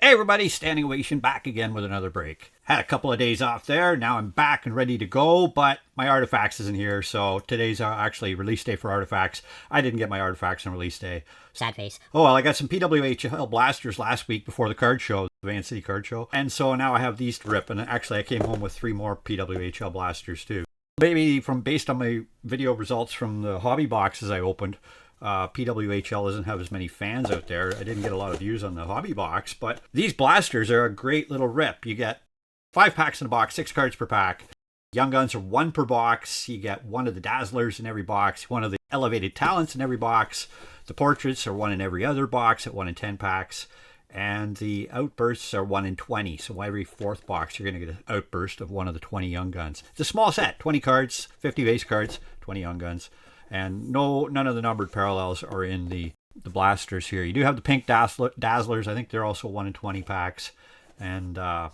Hey everybody, Standing Ovation back again with another break. Had a couple of days off there, now I'm back and ready to go, but my Artifacts isn't here, so today's actually release day for Artifacts. I didn't get my Artifacts on release day. Sad face. Oh well, I got some PWHL blasters last week before the card show, the Van City card show, and so now I have these to rip, and actually I came home with 3 more PWHL blasters too. Maybe based on my video results from the hobby boxes I opened, PWHL doesn't have as many fans out there. I didn't get a lot of views on the hobby box, but these blasters are a great little rip. You get 5 packs in a box, 6 cards per pack. Young Guns are 1 per box. You get 1 of the Dazzlers in every box, 1 of the Elevated Talents in every box. The Portraits are 1 in every other box at 1 in 10 packs. And the Outbursts are 1 in 20. So every 4th box, you're going to get an Outburst of 1 of the 20 Young Guns. It's a small set, 20 cards, 50 base cards, 20 Young Guns. And none of the numbered parallels are in the blasters here. You do have the pink Dazzlers. I think they're also 1 in 20 packs. And that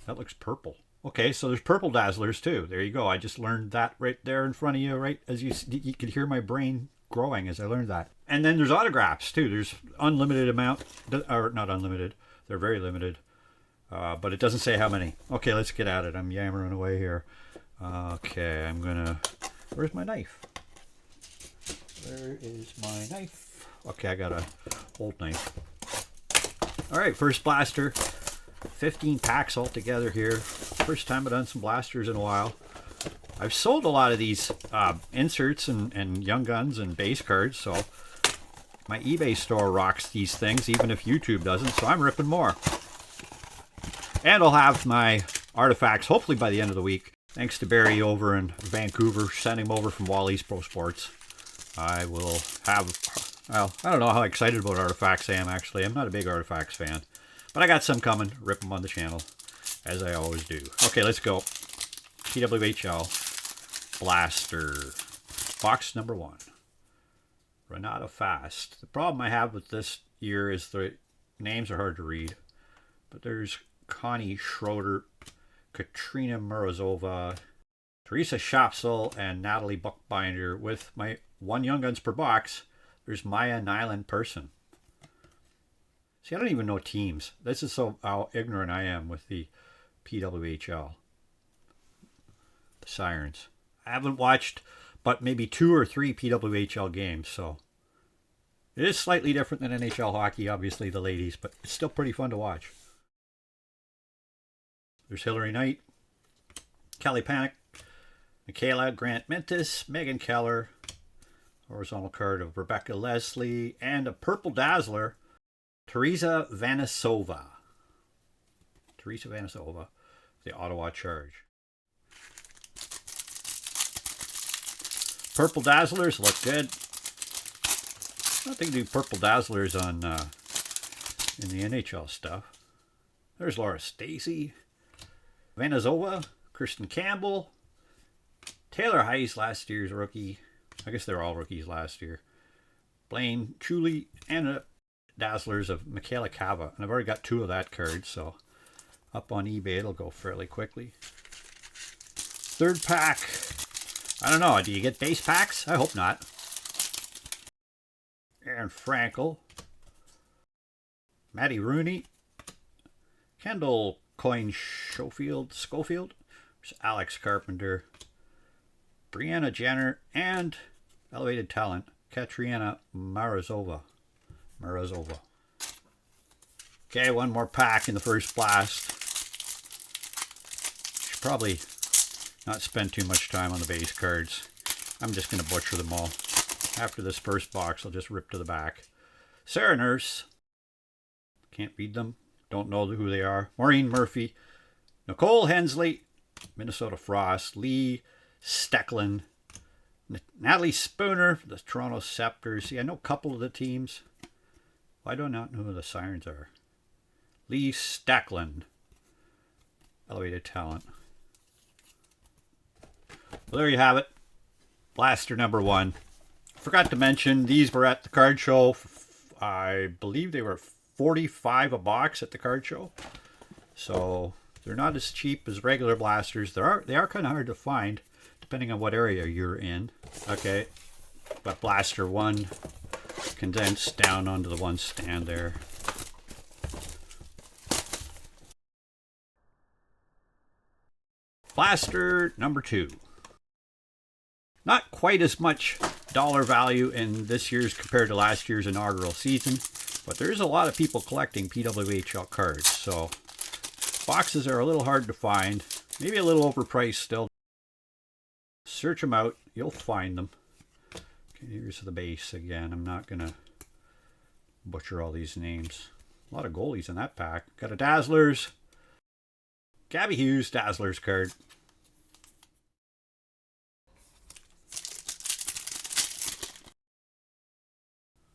looks purple. Okay, so there's purple Dazzlers too. There you go. I just learned that right there in front of you, right as you could hear my brain growing as I learned that. And then there's autographs too. There's unlimited amount, or not unlimited. They're very limited. But it doesn't say how many. Okay, let's get at it. I'm yammering away here. Okay, I'm gonna... Where's my knife? Where is my knife? Okay, I got a old knife. Alright, first blaster. 15 packs altogether here. First time I've done some blasters in a while. I've sold a lot of these inserts and Young Guns and base cards, so my eBay store rocks these things, even if YouTube doesn't, so I'm ripping more. And I'll have my Artifacts hopefully by the end of the week. Thanks to Barry over in Vancouver, sending them over from Wally's Pro Sports. I will have, well, I don't know how excited about Artifacts I am actually. I'm not a big Artifacts fan. But I got some coming. Rip them on the channel, as I always do. Okay, let's go. PWHL Blaster. Box number 1. Renata Fast. The problem I have with this year is the names are hard to read. But there's Connie Schroeder, Katrina Morozova, Teresa Shopsel, and Natalie Buckbinder. With my 1 Young Guns per box, there's Maya Nyland Person. See, I don't even know teams. This is how ignorant I am with the PWHL. The Sirens. I haven't watched but maybe 2 or 3 PWHL games, so it is slightly different than NHL hockey, obviously the ladies, but it's still pretty fun to watch. There's Hillary Knight, Kelly Panic, Michaela Grant Mentis, Megan Keller, horizontal card of Rebecca Leslie, and a purple Dazzler, Teresa Vanisova. Teresa Vanisova, the Ottawa Charge. Purple Dazzlers look good. I don't think they do purple Dazzlers on in the NHL stuff. There's Laura Stacey, Vanisova, Kristen Campbell, Taylor Heiss, last year's rookie. I guess they're all rookies last year. Blaine Chuli, and Dazzlers of Michaela Cava. And I've already got 2 of that card, so up on eBay it'll go fairly quickly. 3rd pack. I don't know. Do you get base packs? I hope not. Aaron Frankel. Maddie Rooney. Kendall Coyne Schofield. There's Alex Carpenter. Brianna Jenner. And Elevated Talent, Katriana Morozova. Okay, 1 more pack in the first blast. Should probably not spend too much time on the base cards. I'm just going to butcher them all. After this first box, I'll just rip to the back. Sarah Nurse. Can't read them. Don't know who they are. Maureen Murphy. Nicole Hensley. Minnesota Frost. Lee Stecklin. Natalie Spooner for the Toronto Scepters. See, I know a couple of the teams. Why do I not know who the Sirens are? Lee Stecklin. Elevated Talent. Well, there you have it. Blaster number 1. Forgot to mention, these were at the card show. I believe they were $45 a box at the card show. So they're not as cheap as regular blasters. They are kind of hard to find, depending on what area you're in. Okay, but blaster 1 condensed down onto the one stand there. Blaster number 2. Not quite as much dollar value in this year's compared to last year's inaugural season, but there is a lot of people collecting PWHL cards, so boxes are a little hard to find, maybe a little overpriced still. Search them out, you'll find them. Okay, here's the base again. I'm not going to butcher all these names. A lot of goalies in that pack. Got a Dazzlers. Gabby Hughes Dazzlers card.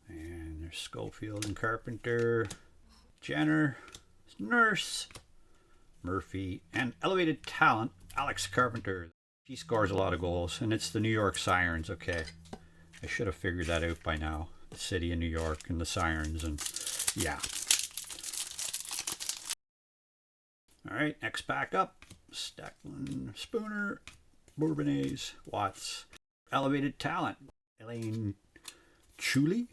And there's Schofield and Carpenter. Jenner. Nurse. Murphy. And elevated talent, Alex Carpenter. He scores a lot of goals, and it's the New York Sirens. Okay, I should have figured that out by now. The city of New York and the Sirens, and yeah. All right, next pack up. Stacklin, Spooner, Bourbonnais, Watts. Elevated talent, Elaine Chuli.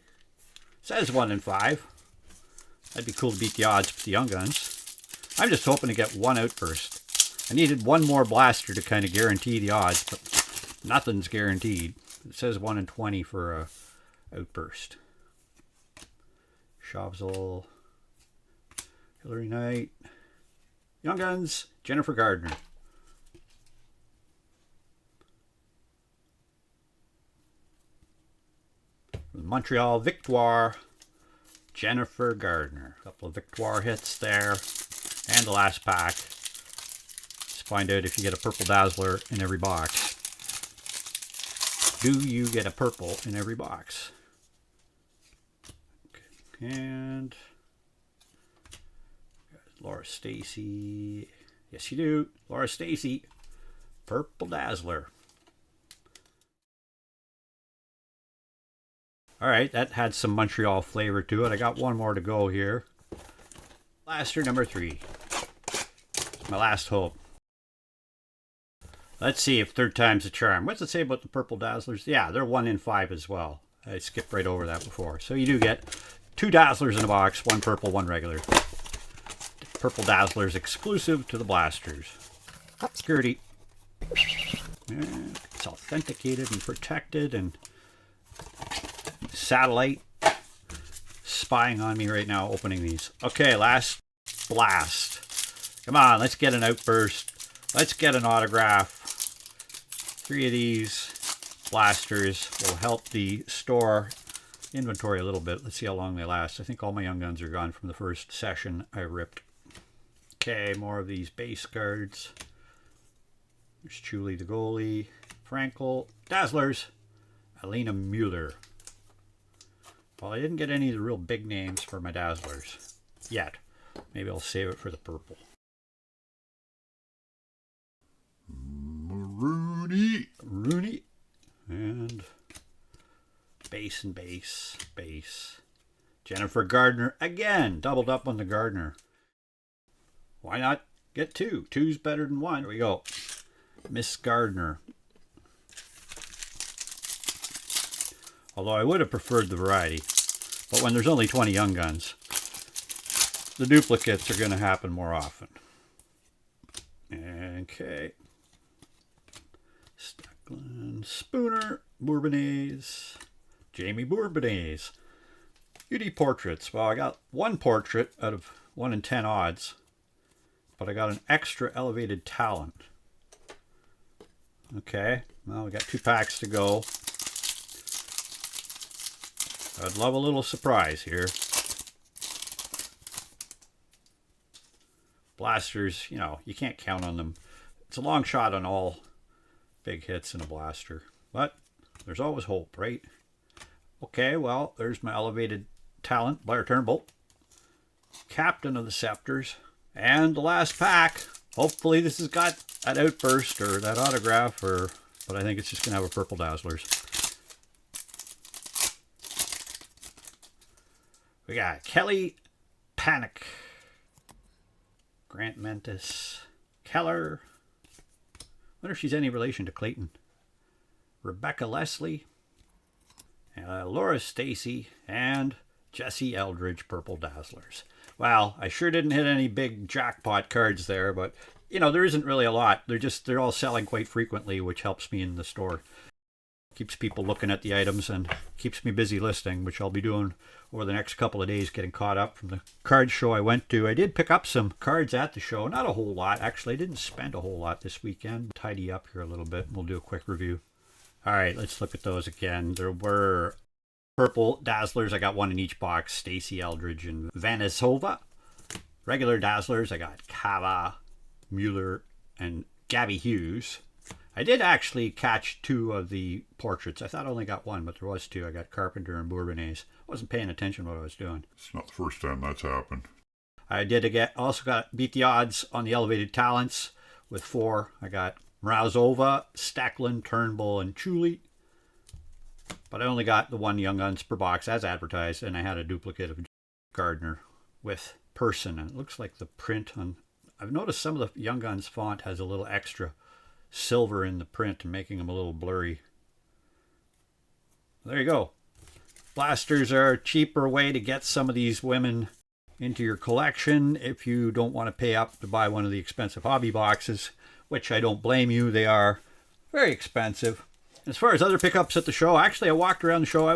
Says 1 in 5. That'd be cool to beat the odds with the Young Guns. I'm just hoping to get one outburst. I needed one more blaster to kind of guarantee the odds, but nothing's guaranteed. It says 1 in 20 for a outburst. Shabzel, Hillary Knight, Young Guns, Jennifer Gardner. Montreal Victoire, Jennifer Gardner. A couple of Victoire hits there. And the last pack. Let's find out if you get a purple Dazzler in every box. Do you get a purple in every box? Okay. And Laura Stacy. Yes, you do. Laura Stacy. Purple Dazzler. All right, that had some Montreal flavor to it. I got one more to go here. Blaster number 3. My last hope. Let's see if third time's a charm. What's it say about the purple Dazzlers? Yeah, they're 1 in 5 as well. I skipped right over that before. So you do get 2 Dazzlers in a box, 1 purple, 1 regular. Purple Dazzlers exclusive to the Blasters. Security. It's authenticated and protected, and satellite spying on me right now opening these. Okay, last blast. Come on, let's get an outburst. Let's get an autograph. 3 of these blasters will help the store inventory a little bit. Let's see how long they last. I think all my Young Guns are gone from the first session I ripped. Okay, more of these base cards. There's Chuli the goalie. Frankel. Dazzlers. Alina Mueller. Well, I didn't get any of the real big names for my Dazzlers yet. Maybe I'll save it for the purple. Rooney. And base and base. Jennifer Gardner again. Doubled up on the Gardner. Why not get 2? 2's better than 1. Here we go. Miss Gardner. Although I would have preferred the variety. But when there's only 20 Young Guns, the duplicates are going to happen more often. Okay. Stacklin, Spooner, Bourbonnais, Jamie Bourbonnais. Beauty portraits. Well, I got 1 portrait out of 1 in 10 odds. But I got an extra elevated talent. Okay. Well, we got 2 packs to go. I'd love a little surprise here. Blasters, you know, you can't count on them. It's a long shot on all big hits in a blaster. But there's always hope, right? Okay, well, there's my elevated talent, Blair Turnbull. Captain of the Scepters. And the last pack. Hopefully this has got that outburst or that autograph, but I think it's just going to have a purple Dazzlers. We got Kelly Panic, Grant Mentis, Keller. Wonder if she's any relation to Clayton. Rebecca Leslie, Laura Stacy, and Jesse Eldridge, purple Dazzlers. Well, I sure didn't hit any big jackpot cards there, but you know, there isn't really a lot. They're all selling quite frequently, which helps me in the store. Keeps people looking at the items and keeps me busy listing, which I'll be doing over the next couple of days, getting caught up from the card show I went to. I did pick up some cards at the show, not a whole lot. Actually, I didn't spend a whole lot this weekend. Tidy up here a little bit and we'll do a quick review. All right, let's look at those again. There were purple Dazzlers. I got one in each box. Stacey Eldridge and Vanisova. Regular Dazzlers, I got Kava, Mueller, and Gabby Hughes. I did actually catch two of the portraits. I thought I only got one, but there was two. I got Carpenter and Bourbonnais. I wasn't paying attention to what I was doing. It's not the first time that's happened. I also got beat the odds on the elevated talents with 4. I got Mrazova, Stecklin, Turnbull, and Chuli. But I only got the 1 Young Guns per box as advertised, and I had a duplicate of Gardner with Person. And it looks like the print on... I've noticed some of the Young Guns font has a little extra silver in the print and making them a little blurry. There you go. Blasters are a cheaper way to get some of these women into your collection if you don't want to pay up to buy one of the expensive hobby boxes, which I don't blame you. They are very expensive. As far as other pickups at the show, actually I walked around the show.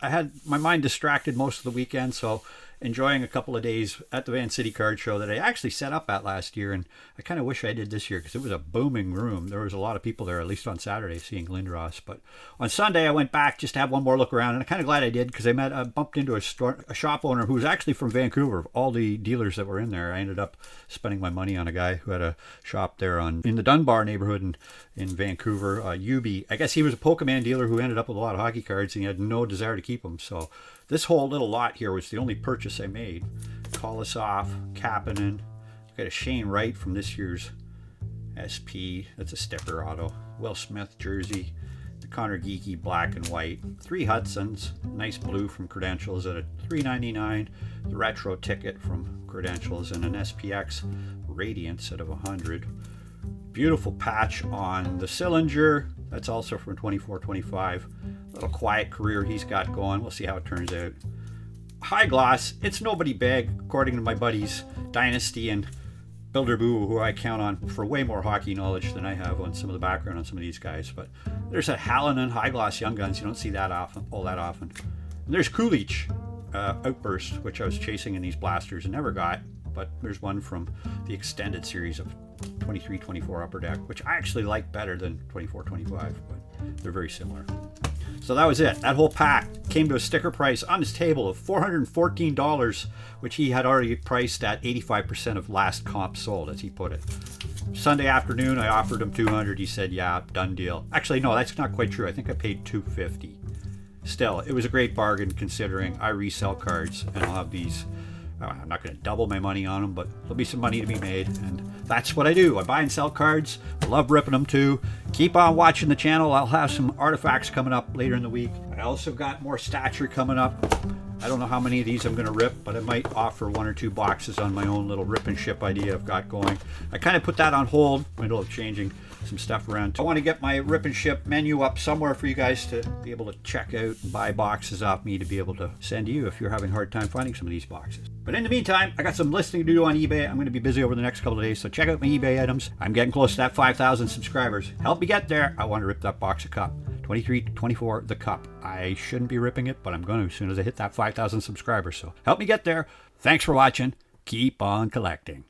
I had my mind distracted most of the weekend, so enjoying a couple of days at the Van City Card Show that I actually set up at last year, and I kind of wish I did this year because it was a booming room. There was a lot of people there, at least on Saturday, seeing Lindros. But on Sunday, I went back just to have one more look around, and I'm kind of glad I did because I bumped into a shop owner who was actually from Vancouver. Of all the dealers that were in there, I ended up spending my money on a guy who had a shop there in the Dunbar neighborhood in Vancouver, Ubi. I guess he was a Pokemon dealer who ended up with a lot of hockey cards, and he had no desire to keep them. So this whole little lot here was the only purchase I made. Kolosov, Kapanen. I've got a Shane Wright from this year's SP. That's a sticker auto. Will Smith jersey. The Connor Geeky black and white. 3 Hudsons. Nice blue from Credentials at a $3.99. The retro ticket from Credentials and an SPX Radiance out of 100. Beautiful patch on the Sillinger. That's also from 24-25. Little quiet career he's got going. We'll see how it turns out. High gloss. It's nobody big, according to my buddies Dynasty and Bilderbu, who I count on for way more hockey knowledge than I have on some of the background on some of these guys. But there's a Hallinan high gloss Young Guns. You don't see that all that often. And there's Kulich Outburst, which I was chasing in these blasters and never got. But there's one from the extended series of 23-24 Upper Deck, which I actually like better than 24-25, but they're very similar. So that was it. That whole pack came to a sticker price on his table of $414, which he had already priced at 85% of last comp sold, as he put it. Sunday afternoon, I offered him $200. He said, yeah, done deal. Actually, no, that's not quite true. I think I paid $250. Still, it was a great bargain considering I resell cards and I'll have these. I'm not going to double my money on them, but there'll be some money to be made, and that's what I do. I buy and sell cards. I love ripping them too. Keep on watching the channel. I'll have some artifacts coming up later in the week. I also got more stature coming up. I don't know how many of these I'm going to rip, but I might offer 1 or 2 boxes on my own little rip and ship idea I've got going. I kind of put that on hold, middle of changing some stuff around. I want to get my rip and ship menu up somewhere for you guys to be able to check out and buy boxes off me to be able to send to you if you're having a hard time finding some of these boxes. But in the meantime, I got some listing to do on eBay. I'm going to be busy over the next couple of days, so check out my eBay items. I'm getting close to that 5,000 subscribers. Help me get there. I want to rip that box of Cup. 23-24, the Cup. I shouldn't be ripping it, but I'm going to as soon as I hit that 5,000 subscribers. So help me get there. Thanks for watching. Keep on collecting.